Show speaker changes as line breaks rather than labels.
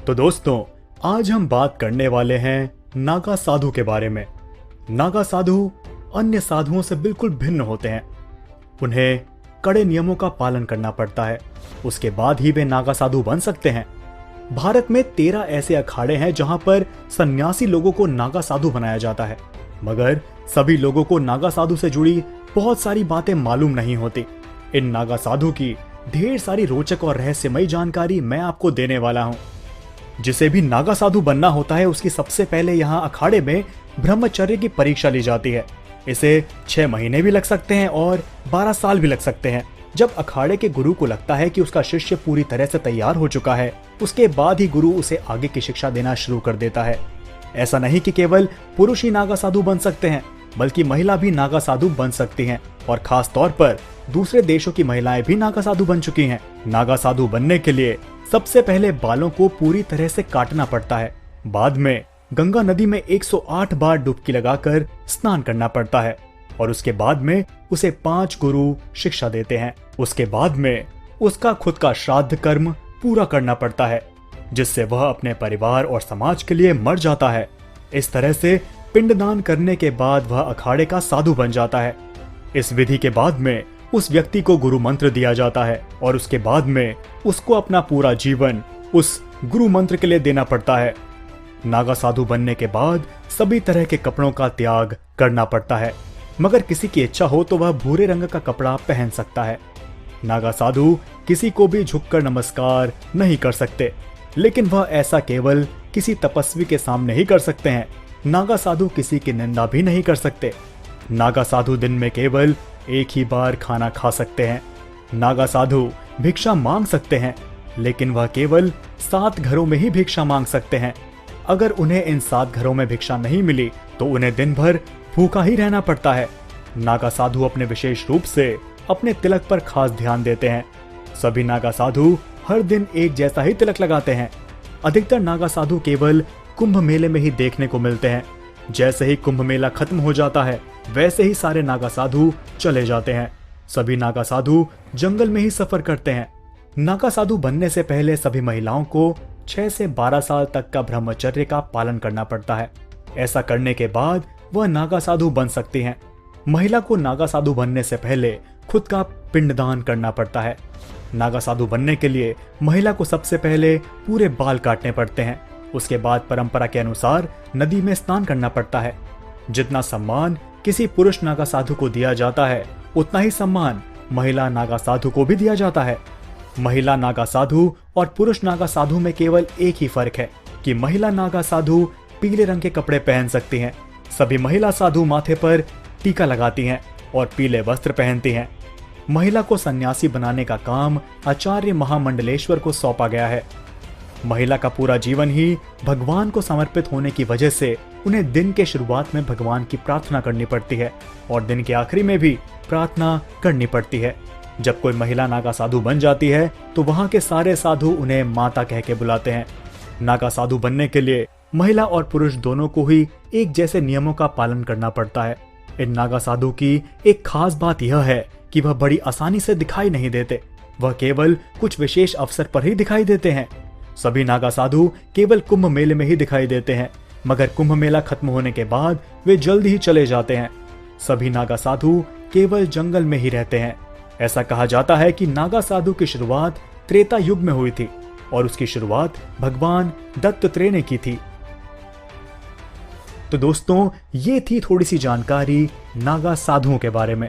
तो दोस्तों, आज हम बात करने वाले हैं नागा साधु के बारे में। नागा साधु अन्य साधुओं से बिल्कुल भिन्न होते हैं। उन्हें कड़े नियमों का पालन करना पड़ता है, उसके बाद ही वे नागा साधु बन सकते हैं। भारत में 13 ऐसे अखाड़े हैं जहां पर सन्यासी लोगों को नागा साधु बनाया जाता है, मगर सभी लोगों को नागा साधु से जुड़ी बहुत सारी बातें मालूम नहीं होती। इन नागा साधु की ढेर सारी रोचक और रहस्यमयी जानकारी मैं आपको देने वाला हूं। जिसे भी नागा साधु बनना होता है, उसकी सबसे पहले यहाँ अखाड़े में ब्रह्मचर्य की परीक्षा ली जाती है। इसे 6 महीने भी लग सकते हैं और 12 साल भी लग सकते हैं। जब अखाड़े के गुरु को लगता है कि उसका शिष्य पूरी तरह से तैयार हो चुका है, उसके बाद ही गुरु उसे आगे की शिक्षा देना शुरू कर देता है। ऐसा नहीं कि केवल पुरुष ही नागा साधु बन सकते हैं, बल्कि महिला भी नागा साधु बन सकती हैं, और खास तौर पर दूसरे देशों की महिलाएं भी नागा साधु बन चुकी हैं। नागा साधु बनने के लिए सबसे पहले बालों को पूरी तरह से काटना पड़ता है। बाद में गंगा नदी में 108 बार डुबकी लगाकर स्नान करना पड़ता है, और उसके बाद में उसे 5 गुरु शिक्षा देते हैं। उसके बाद में उसका खुद का श्राद्ध कर्म पूरा करना पड़ता है, जिससे वह अपने परिवार और समाज के लिए मर जाता है। इस तरह से पिंडदान करने के बाद वह अखाड़े का साधु बन जाता है। इस विधि के बाद में उस व्यक्ति को गुरु मंत्र दिया जाता है, और उसके बाद में उसको अपना पूरा जीवन उस गुरु मंत्र के लिए देना पड़ता है। नागा साधु बनने के बाद सभी तरह के कपड़ों का त्याग करना पड़ता है, मगर किसी की इच्छा हो तो वह भूरे रंग का कपड़ा पहन सकता है। नागा साधु किसी को भी झुककर नमस्कार नहीं कर सकते, लेकिन वह ऐसा केवल किसी तपस्वी के सामने ही कर सकते हैं। नागा साधु किसी की निंदा भी नहीं कर सकते। नागा साधु दिन में केवल एक ही बार खाना खा सकते हैं। नागा साधु भिक्षा मांग सकते हैं, लेकिन वह केवल 7 घरों में ही भिक्षा मांग सकते हैं। अगर उन्हें इन 7 घरों में भिक्षा नहीं मिली तो उन्हें दिन भर भूखा ही रहना पड़ता है। नागा साधु अपने विशेष रूप से अपने तिलक पर खास ध्यान देते हैं। सभी नागा साधु हर दिन एक जैसा ही तिलक लगाते हैं। अधिकतर नागा साधु केवल कुंभ मेले में ही देखने को मिलते हैं। जैसे ही कुंभ मेला खत्म हो जाता है, वैसे ही सारे नागा साधु चले जाते हैं। सभी नागा साधु जंगल में ही सफर करते हैं। नागा साधु बनने से पहले सभी महिलाओं को 6 से 12 साल तक का ब्रह्मचर्य का पालन करना पड़ता है। ऐसा करने के बाद वह नागा साधु बन सकती हैं। महिला को नागा साधु बनने से पहले खुद का पिंडदान करना पड़ता है। नागा साधु बनने के लिए महिला को सबसे पहले पूरे बाल काटने पड़ते हैं। उसके बाद परंपरा के अनुसार नदी में स्नान करना पड़ता है। जितना सम्मान किसी पुरुष नागा साधु को दिया जाता है, उतना ही सम्मान महिला नागा साधु को भी दिया जाता है। महिला नागा साधु और पुरुष नागा साधु में केवल एक ही फर्क है कि महिला नागा साधु पीले रंग के कपड़े पहन सकती हैं। सभी महिला साधु माथे पर टीका लगाती हैं और पीले वस्त्र पहनती हैं। महिला को सन्यासी बनाने का काम आचार्य महामंडलेश्वर को सौंपा गया है। महिला का पूरा जीवन ही भगवान को समर्पित होने की वजह से उन्हें दिन के शुरुआत में भगवान की प्रार्थना करनी पड़ती है और दिन के आखिरी में भी प्रार्थना करनी पड़ती है। जब कोई महिला नागा साधु बन जाती है तो वहां के सारे साधु उन्हें माता कह के बुलाते हैं। नागा साधु बनने के लिए महिला और पुरुष दोनों को ही एक जैसे नियमों का पालन करना पड़ता है। इन नागा साधु की एक खास बात यह है कि वह बड़ी आसानी से दिखाई नहीं देते। वह केवल कुछ विशेष अवसर पर ही दिखाई देते हैं। सभी नागा साधु केवल कुंभ मेले में ही दिखाई देते हैं, मगर कुंभ मेला खत्म होने के बाद वे जल्द ही चले जाते हैं। सभी नागा साधु केवल जंगल में ही रहते हैं। ऐसा कहा जाता है कि नागा साधु की शुरुआत त्रेता युग में हुई थी और उसकी शुरुआत भगवान दत्तात्रेय ने की थी। तो दोस्तों, ये थी थोड़ी सी जानकारी नागा साधुओं के बारे में।